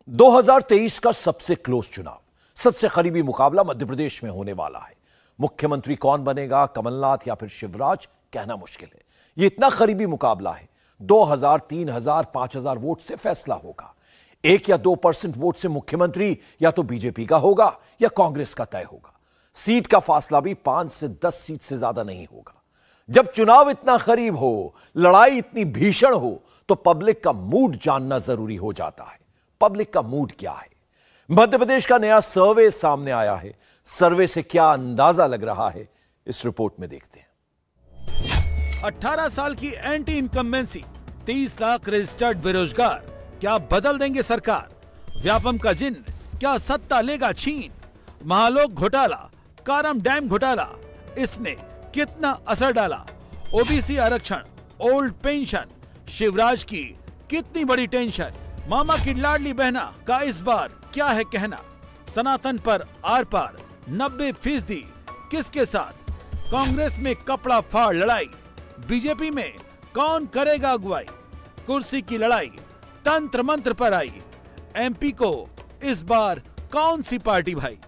2023 का सबसे क्लोज चुनाव, सबसे करीबी मुकाबला मध्य प्रदेश में होने वाला है। मुख्यमंत्री कौन बनेगा, कमलनाथ या फिर शिवराज, कहना मुश्किल है। यह इतना करीबी मुकाबला है, 2000, 3000, 5000 वोट से फैसला होगा। 1 या 2% वोट से मुख्यमंत्री या तो बीजेपी का होगा या कांग्रेस का तय होगा। सीट का फासला भी 5 से 10 सीट से ज्यादा नहीं होगा। जब चुनाव इतना करीब हो, लड़ाई इतनी भीषण हो, तो पब्लिक का मूड जानना जरूरी हो जाता है। पब्लिक का मूड क्या है? मध्य प्रदेश का नया सर्वे सामने आया है। सर्वे से क्या अंदाजा लग रहा है, इस रिपोर्ट में देखते हैं। 18 साल की एंटी इनकम्बेंसी, 30 लाख रजिस्टर्ड बेरोजगार, क्या बदल देंगे सरकार? व्यापम का जिन्न, क्या सत्ता लेगा छीन? महालोक घोटाला, कारम डैम घोटाला, इसने कितना असर डाला? ओबीसी आरक्षण, ओल्ड पेंशन, शिवराज की कितनी बड़ी टेंशन? मामा की लाडली बहना का इस बार क्या है कहना? सनातन पर आर पार 90% किसके साथ? कांग्रेस में कपड़ा फाड़ लड़ाई, बीजेपी में कौन करेगा अगुवाई? कुर्सी की लड़ाई तंत्र मंत्र पर आई, एमपी को इस बार कौन सी पार्टी भाई?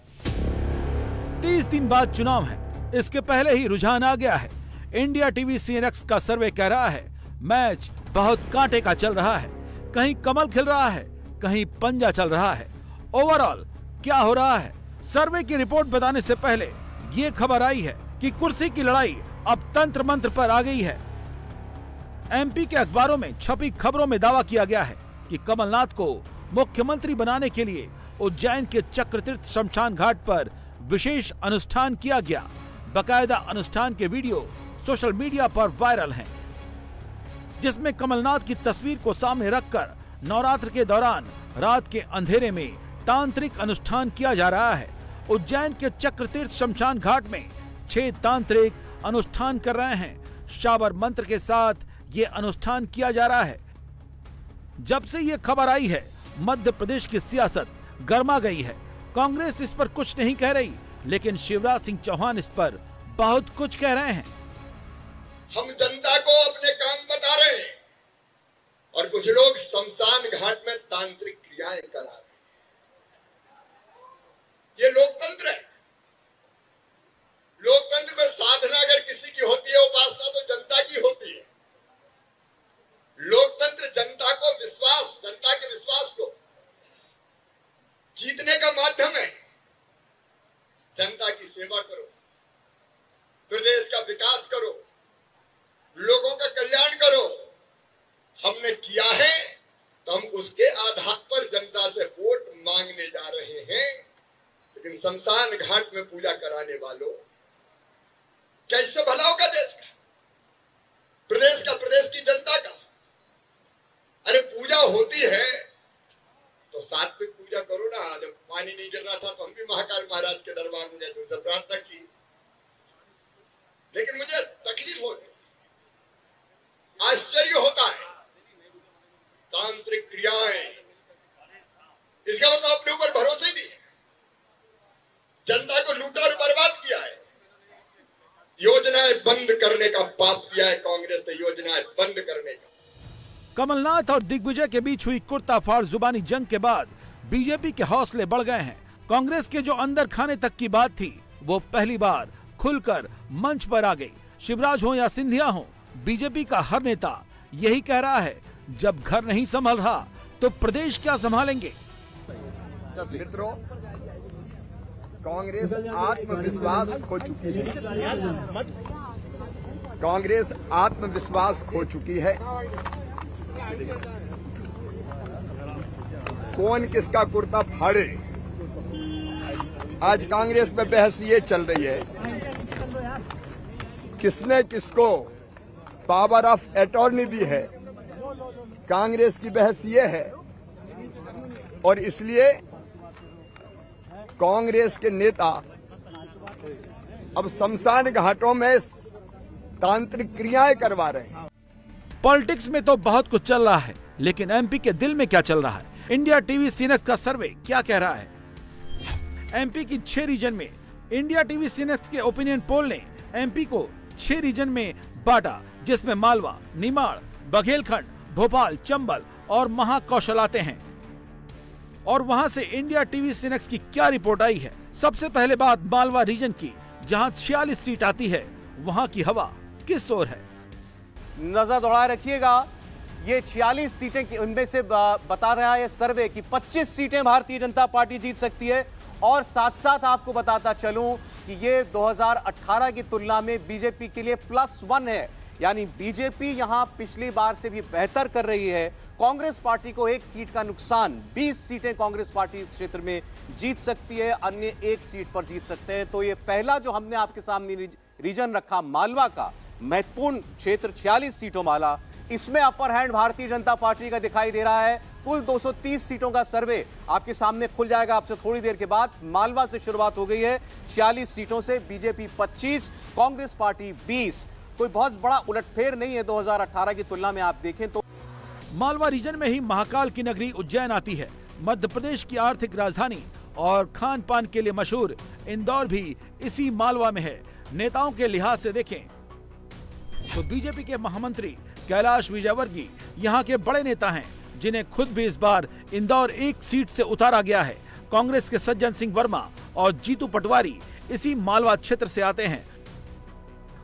30 दिन बाद चुनाव है, इसके पहले ही रुझान आ गया है। इंडिया टीवी सीएनएक्स का सर्वे कह रहा है मैच बहुत कांटे का चल रहा है। कहीं कमल खिल रहा है, कहीं पंजा चल रहा है। ओवरऑल क्या हो रहा है? सर्वे की रिपोर्ट बताने से पहले ये खबर आई है कि कुर्सी की लड़ाई अब तंत्र मंत्र पर आ गई है। एमपी के अखबारों में छपी खबरों में दावा किया गया है कि कमलनाथ को मुख्यमंत्री बनाने के लिए उज्जैन के चक्रतीर्थ शमशान घाट पर विशेष अनुष्ठान किया गया। बकायदा अनुष्ठान के वीडियो सोशल मीडिया पर वायरल हैं, जिसमें कमलनाथ की तस्वीर को सामने रखकर नवरात्र के दौरान रात के अंधेरे में तांत्रिक अनुष्ठान किया जा रहा है। उज्जैन के चक्रतीर्थ शमशान घाट में 6 तांत्रिक अनुष्ठान कर रहे हैं। शाबर मंत्र के साथ ये अनुष्ठान किया जा रहा है। जब से ये खबर आई है, मध्य प्रदेश की सियासत गर्मा गई है। कांग्रेस इस पर कुछ नहीं कह रही, लेकिन शिवराज सिंह चौहान इस पर बहुत कुछ कह रहे हैं। हम जनता को अपने काम बता रहे हैं और कुछ लोग शमशान घाट में तांत्रिक क्रियाएं करा रहे हैं। ये लोकतंत्र है। लोकतंत्र में साधना अगर किसी की होती है, उपासना तो जनता की होती है। लोकतंत्र जनता को विश्वास, जनता के विश्वास को जीतने का माध्यम है। जनता की सेवा करो, प्रदेश का विकास करो, लोगों का कल्याण करो। हमने किया है तो हम उसके आधार पर जनता से वोट मांगने जा रहे हैं। लेकिन शमशान घाट में पूजा कराने वालों, कैसे भला होगा देश का, प्रदेश का, प्रदेश की जनता का? अरे पूजा होती है तो सात्विक पूजा करो ना। जब पानी नहीं गिर रहा था तो हम भी महाकाल महाराज के दरबार में गए, उनसे प्रार्थना की। लेकिन मुझे तकलीफ होती, आश्चर्य होता है। तांत्रिक क्रियाएं, इसका मतलब अपने ऊपर भरोसा ही नहीं है। जनता को लूटा और बर्बाद किया है। योजनाएं बंद करने का पाप किया है कांग्रेस ने, योजनाएं बंद करने का। कमलनाथ और दिग्विजय के बीच हुई कुर्ताफाड़ जुबानी जंग के बाद बीजेपी के हौसले बढ़ गए हैं। कांग्रेस के जो अंदर खाने तक की बात थी, वो पहली बार खुलकर मंच पर आ गई। शिवराज हो या सिंधिया हो, बीजेपी का हर नेता यही कह रहा है, जब घर नहीं संभल रहा तो प्रदेश क्या संभालेंगे? मित्रों, कांग्रेस आत्मविश्वास खो चुकी है। कांग्रेस आत्मविश्वास खो चुकी है। कौन किसका कुर्ता फाड़े, आज कांग्रेस में बहस ये चल रही है, किसने किसको पावर ऑफ अटॉर्नी दी है। कांग्रेस की बहस ये है और इसलिए कांग्रेस के नेता अब शमशान घाटों में तांत्रिक क्रियाएं करवा रहे हैं। पॉलिटिक्स में तो बहुत कुछ चल रहा है, लेकिन एमपी के दिल में क्या चल रहा है? इंडिया टीवी सीनेक्स का सर्वे क्या कह रहा है? एमपी की 6 रीजन में इंडिया टीवी सीनेक्स के ओपिनियन पोल ने एमपी को 6 रीजन में बांटा, जिसमें मालवा, निमाड़, बघेलखंड, भोपाल, चंबल और महाकौशल आते हैं। और वहां से इंडिया टीवी सिनेक्स की क्या रिपोर्ट आई है। सबसे पहले बात मालवा रीजन की, जहां 46 सीट आती है, वहां की हवा किस ओर है। नजर दौड़ाए रखिएगा, ये 46 सीटें उनमें से बता रहा है सर्वे कि 25 सीटें भारतीय जनता पार्टी जीत सकती है। और साथ साथ आपको बताता चलूं कि ये 2018 की तुलना में बीजेपी के लिए +1 है, यानी बीजेपी यहां पिछली बार से भी बेहतर कर रही है। कांग्रेस पार्टी को 1 सीट का नुकसान, 20 सीटें कांग्रेस पार्टी इस क्षेत्र में जीत सकती है, अन्य 1 सीट पर जीत सकते हैं। तो ये पहला जो हमने आपके सामने रीजन रखा मालवा का, महत्वपूर्ण क्षेत्र 46 सीटों वाला, इसमें upper hand Bharatiya Janata party का दिखाई दे रहा है। कुल 230 सीटों का सर्वे आपके सामने खुल जाएगा आपसे थोड़ी देर के बाद। मालवा से शुरुआत हो गई है 46 सीटों से, बीजेपी 25, कांग्रेस पार्टी 20। कोई बहुत बड़ा उलटफेर नहीं है 2018 की तुलना में आप देखें तो। मालवा रीजन में ही महाकाल की नगरी उज्जैन आती है। मध्य प्रदेश की आर्थिक राजधानी और खान पान के लिए मशहूर इंदौर भी इसी मालवा में है। नेताओं के लिहाज से देखें तो बीजेपी के महामंत्री कैलाश विजयवर्गीय यहाँ के बड़े नेता हैं, जिन्हें खुद भी इस बार इंदौर 1 सीट से उतारा गया है। कांग्रेस के सज्जन सिंह वर्मा और जीतू पटवारी इसी मालवा क्षेत्र से आते हैं।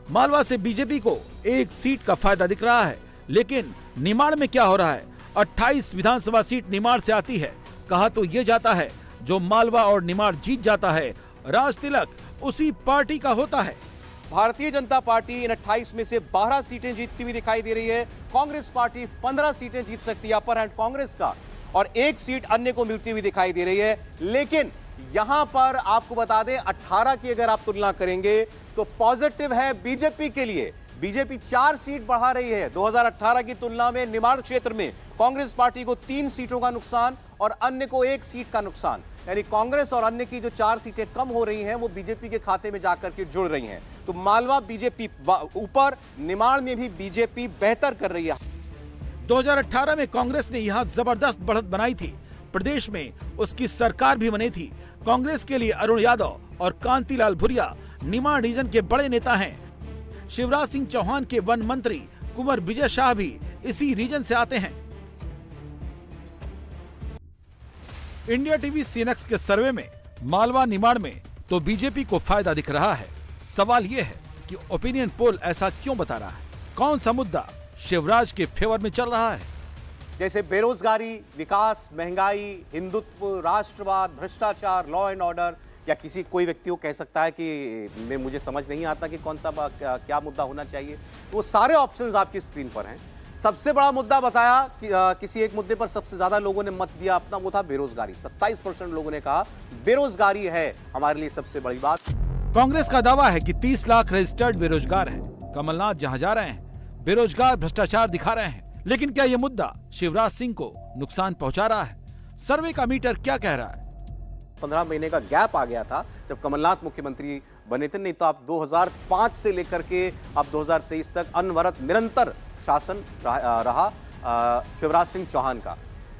मालवा से बीजेपी को 1 सीट का फायदा दिख रहा है, लेकिन निमाड़ में क्या हो रहा है। 28 विधानसभा सीट निमाड़ से आती है। कहा तो ये जाता है जो मालवा और निमाड़ जीत जाता है, राज तिलक उसी पार्टी का होता है। भारतीय जनता पार्टी इन 28 में से 12 सीटें जीतती हुई दिखाई दे रही है। कांग्रेस पार्टी 15 सीटें जीत सकती है, अपर हैंड कांग्रेस का, और 1 सीट अन्य को मिलती हुई दिखाई दे रही है। लेकिन यहां पर आपको बता दें 18 की अगर आप तुलना करेंगे तो पॉजिटिव है बीजेपी के लिए। बीजेपी 4 सीट बढ़ा रही है 2018 की तुलना में। निमाड़ क्षेत्र में कांग्रेस पार्टी को 3 सीटों का नुकसान और अन्य को 1 सीट का नुकसान, यानी कांग्रेस और अन्य की जो 4 सीटें कम हो रही हैं वो बीजेपी के खाते में जाकर के जुड़ रही हैं। तो मालवा बीजेपी ऊपर, निमाड़ में भी बीजेपी बेहतर कर रही है। 2018 में कांग्रेस ने यहां जबरदस्त बढ़त बनाई थी। प्रदेश में उसकी सरकार भी बनी थी। कांग्रेस के लिए अरुण यादव और कांतिलाल भूरिया निमाड़ रीजन के बड़े नेता हैं। शिवराज सिंह चौहान के वन मंत्री कुंवर विजय शाह भी इसी रीजन से आते हैं। इंडिया टीवी सीनेक्स के सर्वे में मालवा निमाड़ में तो बीजेपी को फायदा दिख रहा है। सवाल यह है कि ओपिनियन पोल ऐसा क्यों बता रहा है। कौन सा मुद्दा शिवराज के फेवर में चल रहा है। जैसे बेरोजगारी, विकास, महंगाई, हिंदुत्व, राष्ट्रवाद, भ्रष्टाचार, लॉ एंड ऑर्डर, या किसी कोई व्यक्ति को कह सकता है कि मुझे समझ नहीं आता कि कौन सा क्या मुद्दा होना चाहिए। वो सारे ऑप्शंस आपकी स्क्रीन पर हैं। सबसे बड़ा मुद्दा बताया कि किसी एक मुद्दे पर सबसे ज्यादा लोगों ने मत दिया अपना, वो था बेरोजगारी। 27% लोगों ने कहा बेरोजगारी है हमारे लिए सबसे बड़ी बात। कांग्रेस का दावा है कि 30 लाख रजिस्टर्ड बेरोजगार हैं। कमलनाथ जहां जा रहे हैं बेरोजगार भ्रष्टाचार दिखा रहे हैं। लेकिन क्या यह मुद्दा शिवराज सिंह को नुकसान पहुंचा रहा है। सर्वे का मीटर क्या कह रहा है। 15 महीने का गैप आ गया था जब कमलनाथ मुख्यमंत्री बने थे, नहीं तो आप 2005 से लेकर के अब 2023 तक अनवरत निरंतर शासन रहा शिवराज सिंह चौहान का।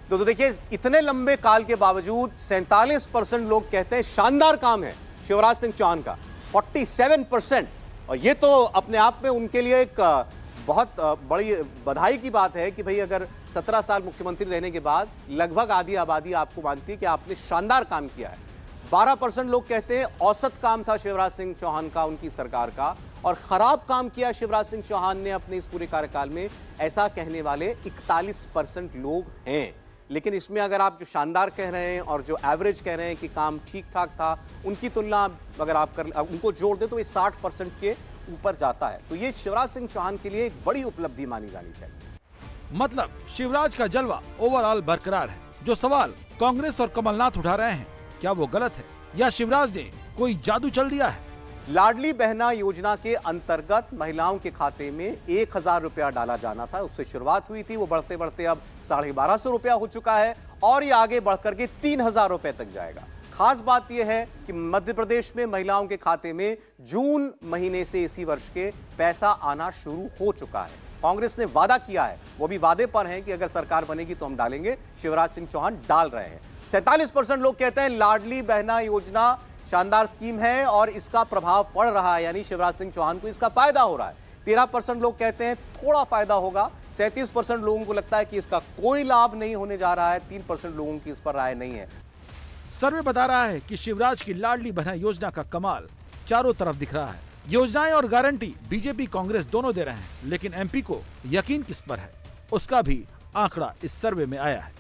तो देखिए इतने लंबे काल के बावजूद 47% लोग कहते हैं शानदार काम है शिवराज सिंह चौहान का, 47%। और ये तो अपने आप में उनके लिए एक बहुत बड़ी बधाई की बात है कि भाई अगर 17 साल मुख्यमंत्री रहने के बाद लगभग आधी आबादी आपको मानती है कि आपने शानदार काम किया है। 12% लोग कहते हैं औसत काम था शिवराज सिंह चौहान का, उनकी सरकार का, और खराब काम किया शिवराज सिंह चौहान ने अपने इस पूरे कार्यकाल में, ऐसा कहने वाले 41% लोग हैं। लेकिन इसमें अगर आप जो शानदार कह रहे हैं और जो एवरेज कह रहे हैं कि काम ठीक ठाक था, उनकी तुलना अगर आप उनको जोड़ दें तो ये 60% के ऊपर जाता है। तो ये शिवराज सिंह चौहान के लिए एक बड़ी उपलब्धि मानी जानी चाहिए। मतलब शिवराज का जलवा ओवरऑल बरकरार है। जो सवाल कांग्रेस और कमलनाथ उठा रहे हैं, क्या वो गलत है या शिवराज ने कोई जादू चल दिया है। लाडली बहना योजना के अंतर्गत महिलाओं के खाते में 1000 रुपया डाला जाना था, उससे शुरुआत हुई थी। वो बढ़ते बढ़ते अब 1250 रुपया हो चुका है और ये आगे बढ़कर के 3000 रुपए तक जाएगा। खास बात यह है कि मध्य प्रदेश में महिलाओं के खाते में जून महीने से इसी वर्ष के पैसा आना शुरू हो चुका है। कांग्रेस ने वादा किया है, वो भी वादे पर है कि अगर सरकार बनेगी तो हम डालेंगे। शिवराज सिंह चौहान डाल रहे हैं। 47% लोग कहते हैं लाडली बहना योजना शानदार स्कीम है और इसका प्रभाव पड़ रहा है, यानी शिवराज सिंह चौहान को इसका फायदा हो रहा है। 13% लोग कहते हैं थोड़ा फायदा होगा, 37% लोगों को लगता है कि इसका कोई लाभ नहीं होने जा रहा है, 3% लोगों की इस पर राय नहीं है। सर्वे बता रहा है कि शिवराज की लाडली बहना योजना का कमाल चारों तरफ दिख रहा है। योजनाएं और गारंटी बीजेपी कांग्रेस दोनों दे रहे हैं, लेकिन एमपी को यकीन किस पर है, उसका भी आंकड़ा इस सर्वे में आया है।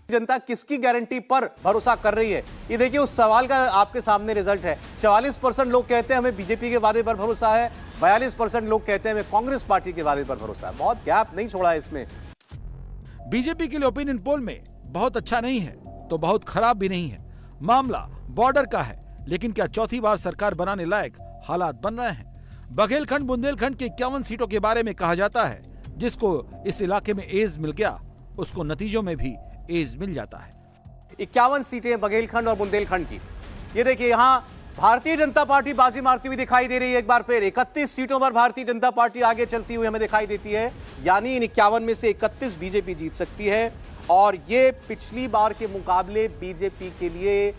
जनता किसकी गारंटी पर भरोसा कर रही है, ये देखिए उस सवाल का आपके सामने रिजल्ट है। 44% लोग कहते हैं हमें बीजेपी के वादे पर भरोसा है, 42% लोग कहते हैं हमें कांग्रेस पार्टी के वादे पर भरोसा है। बहुत गैप नहीं छोड़ा है इसमें। बीजेपी के लिए ओपिनियन पोल में बहुत अच्छा नहीं है तो बहुत खराब भी नहीं है। मामला बॉर्डर का है, लेकिन क्या चौथी बार सरकार बनाने लायक हालात बन रहे हैं? बघेलखंड बुंदेलखंड के 51 सीटों के बारे में कहा जाता है, जिसको इस इलाके में एज मिल गया उसको नतीजों में भी एज मिल जाता है। 51 सीटें बघेलखंड और बुंदेलखंड की। ये देखिए यहां भारतीय जनता पार्टी बाजी मारती हुई दिखाई दे रही है। एक बार फिर 31 सीटों पर भारतीय जनता पार्टी आगे चलती हुई हमें दिखाई देती है, यानी इन 51 में से 31 बीजेपी जीत सकती है। और ये पिछली बार के मुकाबले बीजेपी के लिए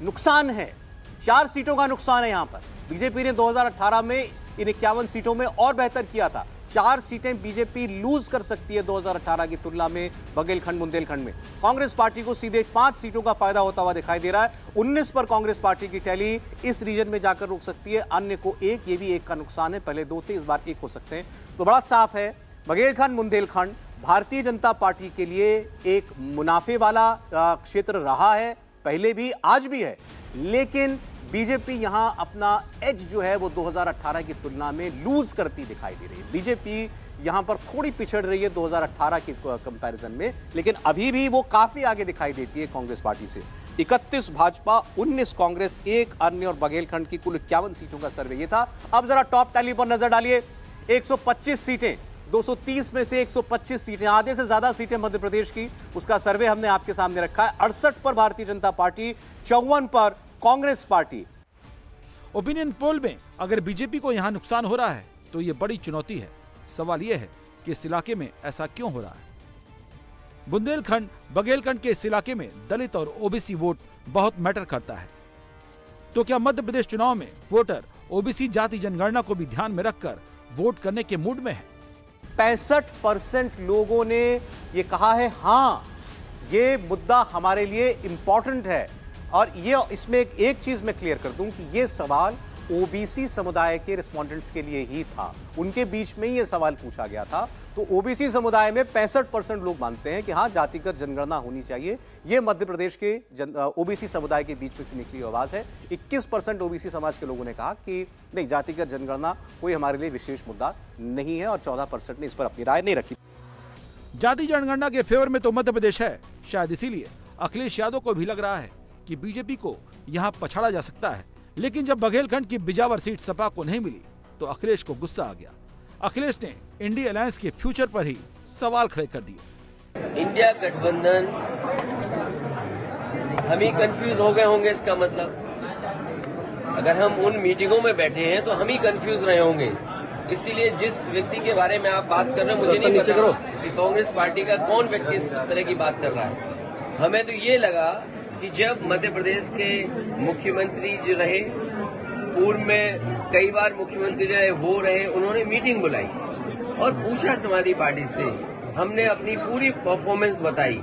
नुकसान है, 4 सीटों का नुकसान है। यहां पर बीजेपी ने 2018 में इन 51 सीटों में और बेहतर किया था। 4 सीटें बीजेपी लूज कर सकती है 2018 की तुलना में बघेलखंड बुंदेलखंड में। कांग्रेस पार्टी को सीधे 5 सीटों का फायदा होता हुआ दिखाई दे रहा है। 19 पर कांग्रेस पार्टी की टैली इस रीजन में जाकर रुक सकती है, अन्य को 1, ये भी 1 का नुकसान है। पहले 2 थे, इस बार 1 हो सकते हैं। तो बड़ा साफ है बघेलखंड बुंदेलखंड भारतीय जनता पार्टी के लिए एक मुनाफे वाला क्षेत्र रहा है, पहले भी आज भी है। लेकिन बीजेपी यहां अपना एज जो है वो 2018 की तुलना में लूज करती दिखाई दे रही है। बीजेपी यहां पर थोड़ी पिछड़ रही है 2018 के कंपैरिजन में, लेकिन अभी भी वो काफी आगे दिखाई देती है कांग्रेस पार्टी से। 31 भाजपा, 19 कांग्रेस, 1 अन्य और बघेलखंड की कुल 51 सीटों का सर्वे ये था। अब जरा टॉप टैली पर नजर डालिए। 125 सीटें, 230 में से 125 सीटें, आधे से ज्यादा सीटें मध्य प्रदेश की, उसका सर्वे हमने आपके सामने रखा है। 68 पर भारतीय जनता पार्टी, 54 पर कांग्रेस पार्टी। ओपिनियन पोल में अगर बीजेपी को यहां नुकसान हो रहा है तो यह बड़ी चुनौती है। सवाल यह है कि इस इलाके में ऐसा क्यों हो रहा है? बुंदेलखंड बघेलखंड के इस इलाके में दलित और ओबीसी वोट बहुत मैटर करता है। तो क्या मध्य प्रदेश चुनाव में वोटर ओबीसी जाति जनगणना को भी ध्यान में रखकर वोट करने के मूड में है? 65% लोगों ने ये कहा है हां, ये मुद्दा हमारे लिए इंपॉर्टेंट है। और ये इसमें एक चीज मैं क्लियर कर दूं कि ये सवाल ओबीसी समुदाय के रिस्पोंडेंट्स के लिए ही था, उनके बीच में ही ये सवाल पूछा गया था। तो ओबीसी समुदाय में 65% लोग मानते हैं कि हाँ, जातिगत जनगणना होनी चाहिए। ये मध्य प्रदेश के ओबीसी समुदाय के बीच में से निकली आवाज है। 21% ओबीसी समाज के लोगों ने कहा कि नहीं, जातिगत जनगणना कोई हमारे लिए विशेष मुद्दा नहीं है, और 14% ने इस पर अपनी राय नहीं रखी। जाति जनगणना के फेवर में तो मध्य प्रदेश है, शायद इसीलिए अखिलेश यादव को भी लग रहा है कि बीजेपी को यहां पछाड़ा जा सकता है। लेकिन जब बघेलखंड की बिजावर सीट सपा को नहीं मिली तो अखिलेश को गुस्सा आ गया। अखिलेश ने इंडिया अलायंस के फ्यूचर पर ही सवाल खड़े कर दिए। इंडिया गठबंधन, हम ही कंफ्यूज हो गए होंगे, इसका मतलब अगर हम उन मीटिंगों में बैठे हैं तो हम ही कंफ्यूज रहे होंगे। इसीलिए जिस व्यक्ति के बारे में आप बात कर रहे हैं, मुझे नहीं पता कि कांग्रेस पार्टी का कौन व्यक्ति इस तरह की बात कर रहा है। हमें तो ये लगा कि जब मध्य प्रदेश के मुख्यमंत्री जो रहे, पूर्व में कई बार मुख्यमंत्री रहे, वो रहे, उन्होंने मीटिंग बुलाई और पूछा समाजवादी पार्टी से। हमने अपनी पूरी परफॉर्मेंस बताई,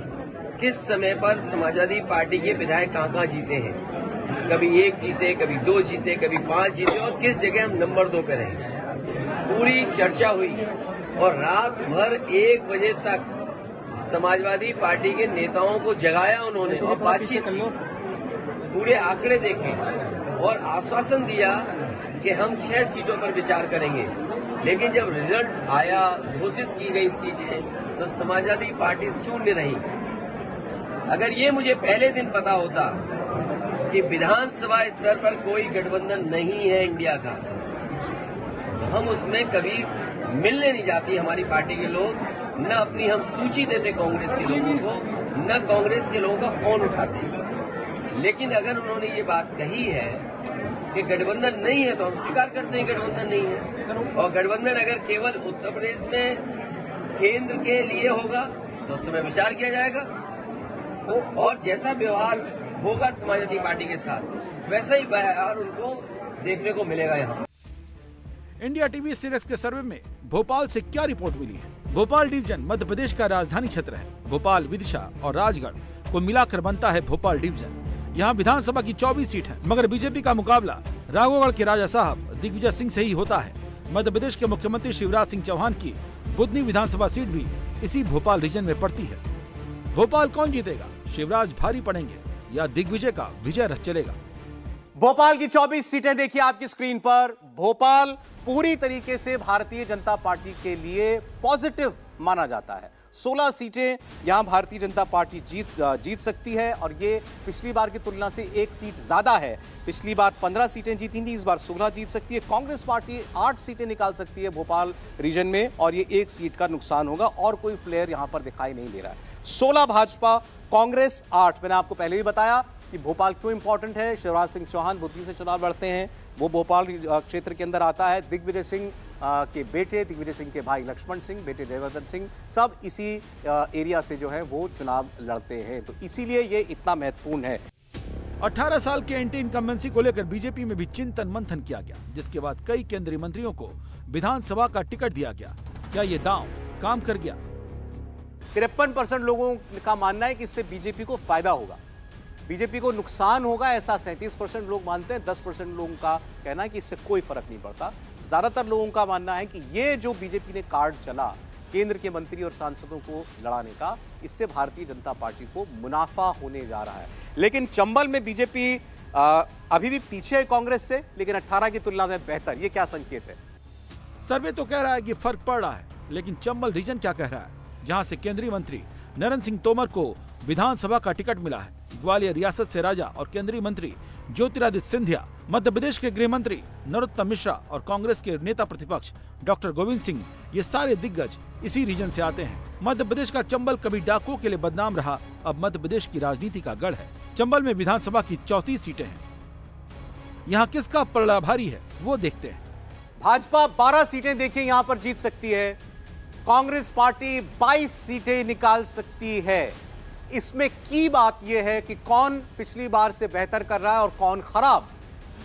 किस समय पर समाजवादी पार्टी के विधायक कहाँ जीते हैं। कभी 1 जीते, कभी 2 जीते, कभी 5 जीते, और किस जगह हम नंबर 2 पे रहे। पूरी चर्चा हुई और रात भर 1 बजे तक समाजवादी पार्टी के नेताओं को जगाया उन्होंने और बातचीत की, पूरे आंकड़े देखे और आश्वासन दिया कि हम 6 सीटों पर विचार करेंगे। लेकिन जब रिजल्ट आया, घोषित की गई सीटें, तो समाजवादी पार्टी शून्य रही। अगर ये मुझे पहले दिन पता होता कि विधानसभा स्तर पर कोई गठबंधन नहीं है इंडिया का, तो हम उसमें कभी मिलने नहीं जाती हमारी पार्टी के लोग, न अपनी हम सूची देते कांग्रेस के लोगों को, न कांग्रेस के लोगों का फोन उठाते। लेकिन अगर उन्होंने ये बात कही है कि गठबंधन नहीं है, तो हम स्वीकार करते हैं गठबंधन नहीं है। और गठबंधन अगर केवल उत्तर प्रदेश में केंद्र के लिए होगा तो उस समय विचार किया जाएगा, और जैसा व्यवहार होगा समाजवादी पार्टी के साथ, वैसा ही व्यवहार उनको देखने को मिलेगा। यहाँ इंडिया टीवी सीरीज के सर्वे में भोपाल से क्या रिपोर्ट मिली है, भोपाल डिवीजन मध्य प्रदेश का राजधानी क्षेत्र है। भोपाल, विदिशा और राजगढ़ को मिलाकर बनता है भोपाल डिवीजन। यहाँ विधानसभा की 24 सीट है, मगर बीजेपी का मुकाबला राघोगढ़ के राजा साहब दिग्विजय सिंह से ही होता है। मध्य प्रदेश के मुख्यमंत्री शिवराज सिंह चौहान की बुधनी विधानसभा सीट भी इसी भोपाल रीजन में पड़ती है। भोपाल कौन जीतेगा? शिवराज भारी पड़ेंगे या दिग्विजय का विजय रथ चलेगा? भोपाल की 24 सीटें देखिए आपकी स्क्रीन पर। भोपाल पूरी तरीके से भारतीय जनता पार्टी के लिए पॉजिटिव माना जाता है। 16 सीटें यहां भारतीय जनता पार्टी जीत सकती है और ये पिछली बार की तुलना से एक सीट ज्यादा है। पिछली बार 15 सीटें जीती थी, इस बार 16 जीत सकती है। कांग्रेस पार्टी 8 सीटें निकाल सकती है भोपाल रीजन में और ये एक सीट का नुकसान होगा और कोई प्लेयर यहां पर दिखाई नहीं दे रहा है। 16 भाजपा, कांग्रेस 8। मैंने आपको पहले ही बताया कि भोपाल क्यों इंपॉर्टेंट है। शिवराज सिंह चौहान बुद्धि से चुनाव लड़ते हैं, वो भोपाल क्षेत्र के अंदर आता है। दिग्विजय सिंह के बेटे, दिग्विजय सिंह के भाई लक्ष्मण सिंह, बेटे जयवर्धन सिंह, सब इसी एरिया से जो है वो चुनाव लड़ते हैं, तो इसीलिए ये इतना महत्वपूर्ण है। 18 साल के एंटी इनकम्बेंसी को लेकर बीजेपी में भी चिंतन मंथन किया गया, जिसके बाद कई केंद्रीय मंत्रियों को विधानसभा का टिकट दिया गया। क्या ये दांव काम कर गया? 53% लोगों का मानना है कि इससे बीजेपी को फायदा होगा, बीजेपी को नुकसान होगा, ऐसा 37% लोग मानते हैं। 10% लोगों का कहना है कि इससे कोई फर्क नहीं पड़ता। ज्यादातर लोगों का मानना है कि ये जो बीजेपी ने कार्ड चला केंद्र के मंत्री और सांसदों को लड़ाने का, इससे भारतीय जनता पार्टी को मुनाफा होने जा रहा है। लेकिन चंबल में बीजेपी अभी भी पीछे है कांग्रेस से, लेकिन 18 की तुलना में बेहतर। ये क्या संकेत है? सर्वे तो कह रहा है कि फर्क पड़ रहा है, लेकिन चंबल रीजन क्या कह रहा है, जहां से केंद्रीय मंत्री नरेंद्र सिंह तोमर को विधानसभा का टिकट मिला है। ग्वालियर रियासत से राजा और केंद्रीय मंत्री ज्योतिरादित्य सिंधिया, मध्य प्रदेश के गृह मंत्री नरोत्तम मिश्रा और कांग्रेस के नेता प्रतिपक्ष डॉक्टर गोविंद सिंह, ये सारे दिग्गज इसी रीजन से आते हैं। मध्य प्रदेश का चंबल कभी डाकुओं के लिए बदनाम रहा, अब मध्य प्रदेश की राजनीति का गढ़ है। चंबल में विधानसभा की 34 सीटें हैं। यहाँ किसका पलड़ा भारी है वो देखते हैं। भाजपा 12 सीटें देखिए यहां पर जीत सकती है। कांग्रेस पार्टी 22 सीटें निकाल सकती है। इसमें की बात यह है कि कौन पिछली बार से बेहतर कर रहा है और कौन खराब।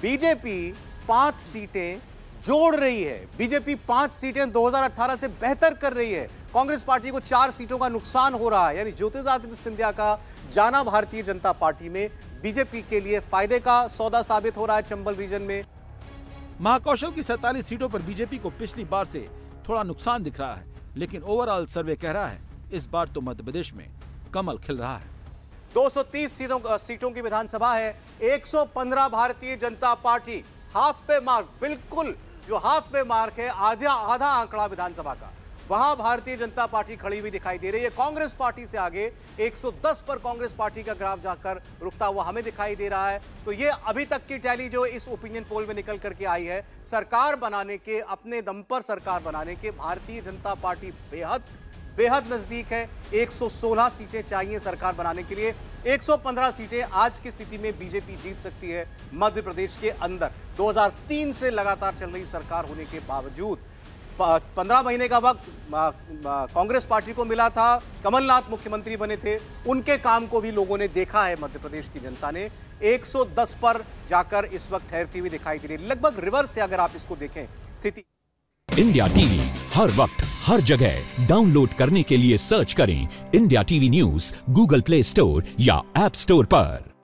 बीजेपी 5 सीटें जोड़ रही है। बीजेपी 5 सीटें 2018 से बेहतर कर रही है। कांग्रेस पार्टी को 4 सीटों का नुकसान हो रहा है, यानी ज्योतिरादित्य सिंधिया का जाना भारतीय जनता पार्टी में बीजेपी के लिए फायदे का सौदा साबित हो रहा है। चंबल रीजन में महाकौशल की 47 सीटों पर बीजेपी को पिछली बार से थोड़ा नुकसान दिख रहा है, लेकिन ओवरऑल सर्वे कह रहा है इस बार तो मध्य प्रदेश में कमल खिल रहा है। 230 सीटों की विधानसभा है। 115 भारतीय जनता पार्टी, हाफ पे मार्क, बिल्कुल जो हाफ पे मार्क है, आधा आंकड़ा विधानसभा का, वहां भारतीय जनता पार्टी खड़ी हुई दिखाई दे रही है। कांग्रेस पार्टी से आगे 110 पर कांग्रेस पार्टी का ग्राफ जाकर रुकता हुआ हमें दिखाई दे रहा है। तो ये अभी तक की टैली जो इस ओपिनियन पोल में निकल करके आई है, सरकार बनाने के, अपने दम पर सरकार बनाने के भारतीय जनता पार्टी बेहद नजदीक है। 116 सीटें चाहिए सरकार बनाने के लिए। 115 सीटें आज की स्थिति में बीजेपी जीत सकती है मध्य प्रदेश के अंदर। 2003 से लगातार चल रही सरकार होने के बावजूद 15 महीने का वक्त कांग्रेस पार्टी को मिला था। कमलनाथ मुख्यमंत्री बने थे, उनके काम को भी लोगों ने देखा है। मध्य प्रदेश की जनता ने 110 पर जाकर इस वक्त ठहरती हुई दिखाई दे रही है। लगभग रिवर्स से अगर आप इसको देखें स्थिति। इंडिया टीवी हर वक्त हर जगह डाउनलोड करने के लिए सर्च करें India TV news Google play store या ऐप स्टोर पर।